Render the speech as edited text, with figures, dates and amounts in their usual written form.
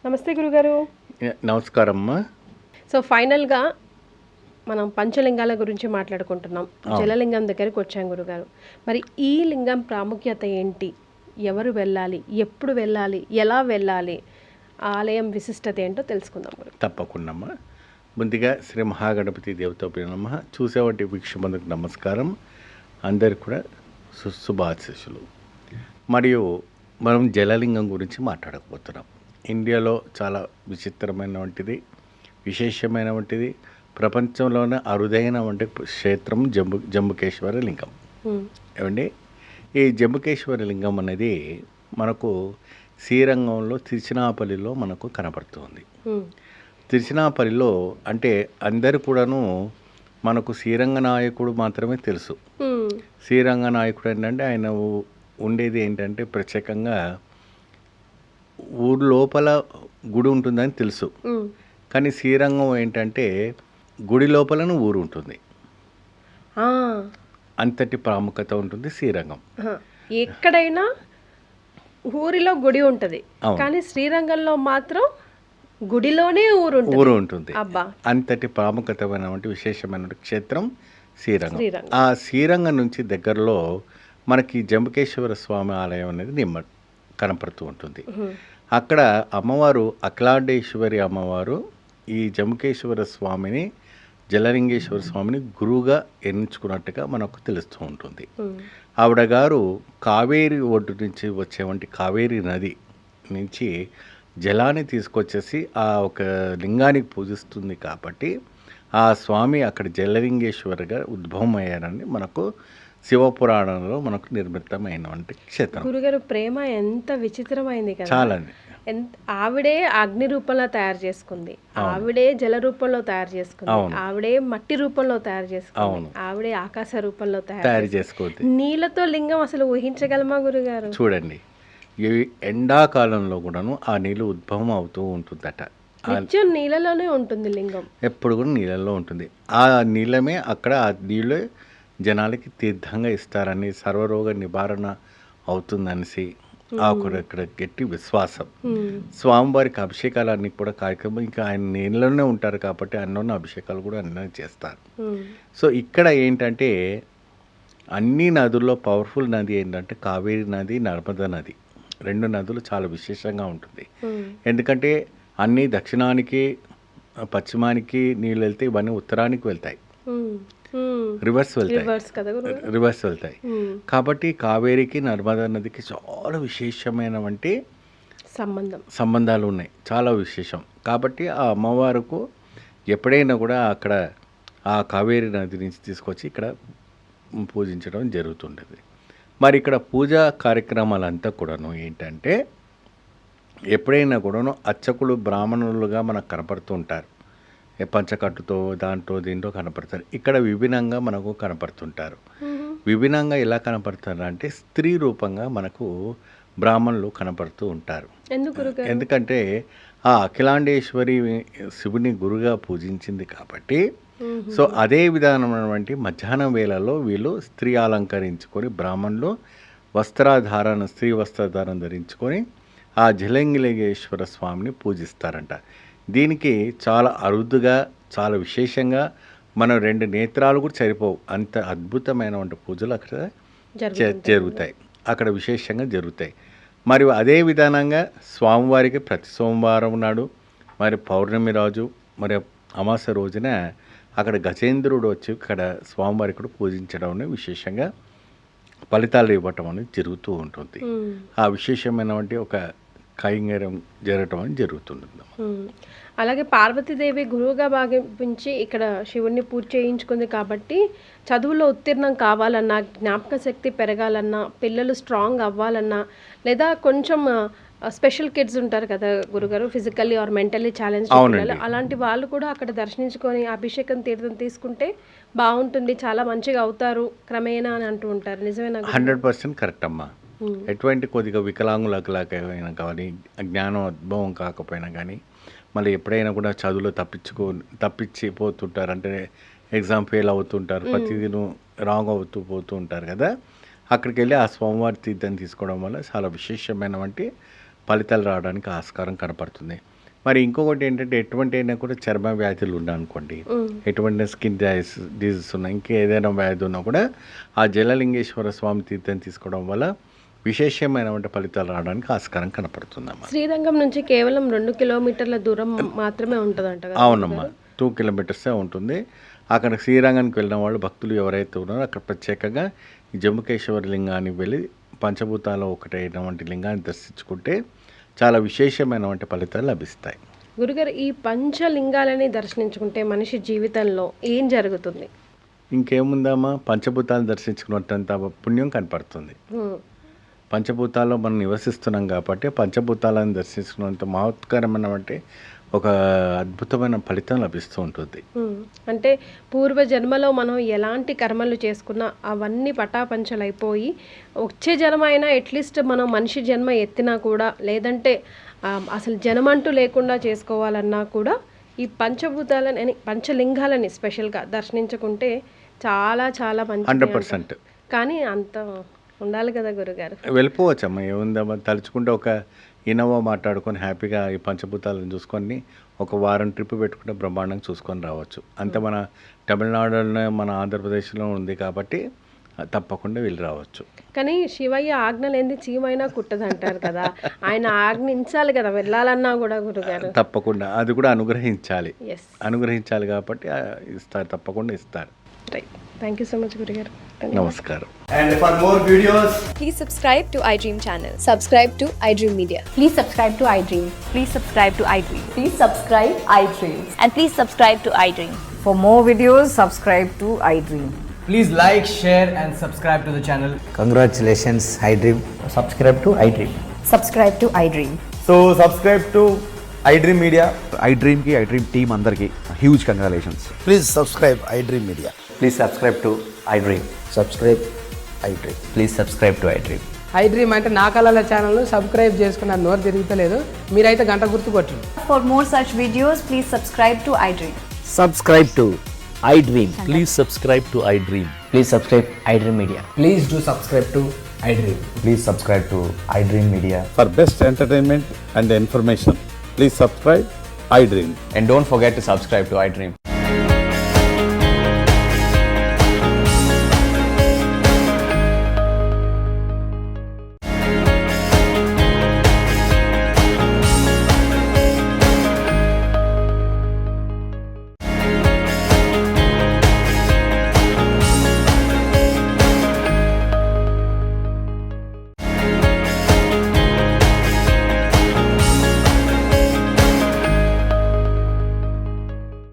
నమస్తే గురుగారు. నమస్కారం అమ్మా. సో ఫైనల్గా మనం పంచలింగాల గురించి మాట్లాడుకుంటున్నాం. అవును. జలలింగం దగ్గరికి వచ్చాం గురుగారు. మరి ఈ లింగం ప్రాముఖ్యత ఏంటి? ఎవరు వెళ్ళాలి? ఎప్పుడు వెళ్ళాలి? ఎలా వెళ్ళాలి? ఆ ఆలయం విశిష్టత ఏంటో తెలుసుకుందాం గురు. తప్పకుండా అమ్మా. ముందుగా శ్రీ మహాగణపతి దేవతోపి నమః. చూసేవాటి వీక్షబంధుకు నమస్కారం. అందరికి కూడా శుభాశీస్సులు. మరియు మనం జలలింగం గురించి మాట్లాడకపోతున్నాం. ఇండియాలో చాలా విచిత్రమైనటువంటిది, విశేషమైనటువంటిది, ప్రపంచంలోనే అరుదైన వంటి క్షేత్రం జంబుకేశ్వర లింగం. ఏమండి, ఈ జంబుకేశ్వర లింగం అనేది మనకు శ్రీరంగంలో తిరుచినాపల్లిలో మనకు కనపడుతుంది. తిరుచినాపల్లిలో అంటే అందరు కూడాను మనకు శ్రీరంగ నాయకుడు మాత్రమే తెలుసు. శ్రీరంగ నాయకుడు ఏంటంటే ఆయన ఉండేది ఏంటంటే ప్రత్యేకంగా ఊరు లోపల గుడి ఉంటుందని తెలుసు. కానీ శ్రీరంగం ఏంటంటే గుడి లోపలను ఊరు ఉంటుంది. అంతటి ప్రాముఖ్యత ఉంటుంది శ్రీరంగం. ఎక్కడైనా ఊరిలో గుడి ఉంటుంది, కానీ శ్రీరంగంలో మాత్రం గుడిలోనే ఊరు ఉంటుంది. అబ్బా, అంతటి ప్రాముఖ్యతమైనటువంటి విశేషమైన క్షేత్రం శ్రీరంగం. ఆ శ్రీరంగం నుంచి దగ్గరలో మనకి జంబుకేశ్వర స్వామి ఆలయం అనేది కనపడుతూ ఉంటుంది. అక్కడ అమ్మవారు అఖిలాండేశ్వరి అమ్మవారు ఈ జంబుకేశ్వర స్వామిని, జలలింగేశ్వర స్వామిని గురువుగా ఎన్నించుకున్నట్టుగా మనకు తెలుస్తూ ఉంటుంది. ఆవిడ గారు కావేరి ఒడ్డు నుంచి వచ్చేవంటి కావేరి నది నుంచి జలాన్ని తీసుకొచ్చేసి ఆ ఒక లింగానికి పూజిస్తుంది. కాబట్టి ఆ స్వామి అక్కడ జలలింగేశ్వరిగా ఉద్భవం అయ్యారని మనకు శివపురాణంలో మనకు నిర్మితమైనటువంటి క్షేత్రం. గురుగారు, ప్రేమ ఎంత విచిత్రమైంది కదా. చాలా. ఆవిడే అగ్ని రూపంలో తయారు చేసుకుంది, ఆవిడే జల రూపంలో తయారు చేసుకుంది, ఆవిడే మట్టి రూపంలో తయారు చేసుకుంది, ఆవిడే ఆకాశ రూపంలో తయారు చేసుకుంది. నీళ్ళతో లింగం అసలు ఊహించగలమా గురుగారు? చూడండి, ఎండాకాలంలో కూడాను ఆ నీళ్ళు ఉద్భవం అవుతూ ఉంటుందట. నిత్యం నీళ్ళలోనే ఉంటుంది లింగం, ఎప్పుడు కూడా నీళ్ళల్లో ఉంటుంది. ఆ నీళ్ళమే అక్కడ ఆ నీళ్ళే జనాలకి తీర్థంగా ఇస్తారని, సర్వరోగ నివారణ అవుతుందనేసి అక్కడ గట్టి విశ్వాసం. స్వామివారికి అభిషేకాలన్నీ కూడా కార్యక్రమం ఇంకా ఆయన నీళ్ళలోనే ఉంటారు కాబట్టి అన్నోన్న అభిషేకాలు కూడా అన్నీ చేస్తారు. సో ఇక్కడ ఏంటంటే అన్ని నదుల్లో పవర్ఫుల్ నది ఏంటంటే కావేరి నది, నర్మదా నది. రెండు నదులు చాలా విశేషంగా ఉంటుంది. ఎందుకంటే అన్నీ దక్షిణానికి పశ్చిమానికి నీళ్ళు వెళ్తే ఇవన్నీ ఉత్తరానికి వెళ్తాయి, రివర్స్ వెళ్తాయి. కాబట్టి కావేరికి నర్మదా నదికి చాలా విశేషమైనటువంటి సంబంధాలు ఉన్నాయి, చాలా విశేషం. కాబట్టి ఆ అమ్మవారికి ఎప్పుడైనా కూడా అక్కడ ఆ కావేరి నది నుంచి తీసుకొచ్చి ఇక్కడ పూజించడం జరుగుతుంటుంది. మరి ఇక్కడ పూజా కార్యక్రమాలంతా కూడాను ఏంటంటే ఎప్పుడైనా కూడాను అర్చకులు బ్రాహ్మణులుగా మనకు కనపడుతూ ఉంటారు. పంచకట్టుతో దాంట్లో దీంట్లో కనపడతారు. ఇక్కడ విభిన్నంగా మనకు కనపడుతుంటారు. విభిన్నంగా ఎలా కనపడతారు అంటే స్త్రీ రూపంగా మనకు బ్రాహ్మణులు కనపడుతూ ఉంటారు. ఎందుకంటే ఆ అఖిలాండేశ్వరి శివుని గురుగా పూజించింది కాబట్టి. సో అదే విధానమైనటువంటి మధ్యాహ్నం వేళలో వీళ్ళు స్త్రీ అలంకరించుకొని బ్రాహ్మణులు స్త్రీ వస్త్రధారణ ధరించుకొని ఆ జలలింగేశ్వర స్వామిని పూజిస్తారంట. దీనికి చాలా అరుదుగా, చాలా విశేషంగా మనం 2 నేత్రాలు కూడా సరిపోవు, అంత అద్భుతమైనటువంటి పూజలు అక్కడ జరుగుతాయి, అక్కడ విశేషంగా జరుగుతాయి. మరియు అదే విధానంగా స్వామివారికి ప్రతి సోమవారం నాడు, మరి పౌర్ణమి రోజు, మరి అమావాస్య రోజున అక్కడ గజేంద్రుడు వచ్చి ఇక్కడ స్వామివారికి కూడా పూజించడం విశేషంగా ఫలితాలు ఇవ్వటం అనేది జరుగుతూ ఉంటుంది. ఆ విశేషమైనటువంటి ఒక కైంగర్యం జరగటం అని జరుగుతుంటుంది. అలాగే పార్వతీదేవి గురువుగా భావించి ఇక్కడ శివుణ్ణి పూజ చేయించుకుంది కాబట్టి చదువులో ఉత్తీర్ణం కావాలన్నా, జ్ఞాపక శక్తి పెరగాలన్నా, పిల్లలు స్ట్రాంగ్ అవ్వాలన్నా, లేదా కొంచెం స్పెషల్ కిడ్స్ ఉంటారు కదా గురుగారు, ఫిజికల్లీ ఆర్ మెంటల్లీ ఛాలెంజ్ పిల్లలు, అలాంటి వాళ్ళు కూడా అక్కడ దర్శించుకొని అభిషేకం తీర్థం తీసుకుంటే బాగుంటుంది, చాలా మంచిగా అవుతారు క్రమేణా అని అంటూ ఉంటారు. నిజమేనా? 100% కరెక్ట్ అమ్మా. ఎటువంటి కొద్దిగా వికలాంగులకైనా కానీ, జ్ఞానం ఉద్భవం కాకపోయినా కానీ, మళ్ళీ ఎప్పుడైనా కూడా చదువులో తప్పించిపోతుంటారు. అంటే ఎగ్జామ్ ఫెయిల్ అవుతుంటారు, ప్రతిదిన రాంగ్ అవుతూ పోతూ ఉంటారు కదా. అక్కడికి వెళ్ళి ఆ స్వామివారి తీర్థం తీసుకోవడం వల్ల చాలా విశేషమైనటువంటి ఫలితాలు రావడానికి ఆస్కారం కనపడుతుంది. మరి ఇంకొకటి ఏంటంటే ఎటువంటి అయినా కూడా చర్మ వ్యాధులు ఉన్నాయనుకోండి, ఎటువంటి స్కిన్ డిజీస్ ఉన్నా, ఇంకా ఏదైనా వ్యాధి ఉన్నా కూడా ఆ జలలింగేశ్వర స్వామి తీర్థం తీసుకోవడం వల్ల విశేషమైన ఫలితాలు రావడానికి ఆస్కారం కనపడుతుందమ్మా. శ్రీరంగం నుంచి కేవలం 2 కిలోమీటర్ల దూరం మాత్రమే ఉంటుందంట కదా? అవునమ్మా, 2 కిలోమీటర్సే ఉంటుంది. అక్కడ శ్రీరంగానికి వెళ్ళిన వాళ్ళు భక్తులు ఎవరైతే ఉన్నారో అక్కడ ప్రత్యేకంగా ఈ జంబుకేశ్వర లింగానికి వెళ్ళి పంచభూతాలు ఒకటైనటువంటి లింగాన్ని దర్శించుకుంటే చాలా విశేషమైనటువంటి ఫలితాలు లభిస్తాయి. గురుగారు, ఈ పంచలింగాలని దర్శించుకుంటే మనిషి జీవితంలో ఏం జరుగుతుంది? ఇంకేముందమ్మా, పంచభూతాలను దర్శించుకున్నట్టంత పుణ్యం కనపడుతుంది. పంచభూతాల్లో మనం నివసిస్తున్నాం కాబట్టి పంచభూతాలను దర్శించుకున్నంత మహత్కరమైనటువంటి ఒక అద్భుతమైన ఫలితం లభిస్తూ ఉంటుంది. అంటే పూర్వ జన్మలో మనం ఎలాంటి కర్మలు చేసుకున్నా అవన్నీ పటాపంచలైపోయి వచ్చే జన్మ అయినా అట్లీస్ట్ మనం మనిషి జన్మ ఎత్తినా కూడా, లేదంటే అసలు జన్మంటూ లేకుండా చేసుకోవాలన్నా కూడా ఈ పంచభూతాలని పంచలింగాలని స్పెషల్గా దర్శించుకుంటే చాలా చాలా మంచి. 100%. కానీ అంత ఉండాలి కదా గురుగారు? వెళ్ళిపోవచ్చమ్మా, ఏముందమ్మా, తలుచుకుంటే ఒక ఇన్నోవా మాట్లాడుకొని హ్యాపీగా ఈ పంచభూతాలను చూసుకొని ఒక వారం ట్రిప్ పెట్టుకుంటే బ్రహ్మాండంగా చూసుకొని రావచ్చు. అంతే మన తమిళనాడులోనే మన ఆంధ్రప్రదేశ్లో ఉంది కాబట్టి తప్పకుండా వెళ్ళి రావచ్చు. కానీ శివయ్య ఆజ్ఞలేంది చీమైనా కుట్టదంటారు కదా, ఆయన ఆజ్ఞించాలి కదా వెళ్ళాలన్నా కూడా గురుగారు? తప్పకుండా అది కూడా అనుగ్రహించాలి కాబట్టి ఇస్తారు, తప్పకుండా ఇస్తారు. Right, thank you so much గురుగారు. నమస్కారం. And for more videos, please subscribe to iDream channel. Subscribe to iDream Media. Please subscribe to iDream. Please subscribe to iDream. Please subscribe iDream. And please subscribe to iDream. For more videos, subscribe to iDream. please like, share and subscribe to the channel. Congratulations, iDream. Subscribe to iDream. Subscribe to iDream. So subscribe to iDream Media. iDream ki iDream team andarki huge congratulations. Please subscribe iDream Media. Please subscribe to iDream. Subscribe iDream. Please subscribe to iDream. iDream అంటే నా కళల ఛానల్ను subscribe చేసుకున్న నోరు తిరుగుతలేదు, మీరైతే గంట గుర్తు కొట్టండి. For more such videos, please subscribe to iDream. Subscribe to iDream. Please subscribe to iDream. Please subscribe iDream Media. Please do subscribe to iDream. Please subscribe to iDream Media. For best entertainment and information, please subscribe iDream. And don't forget to subscribe to iDream.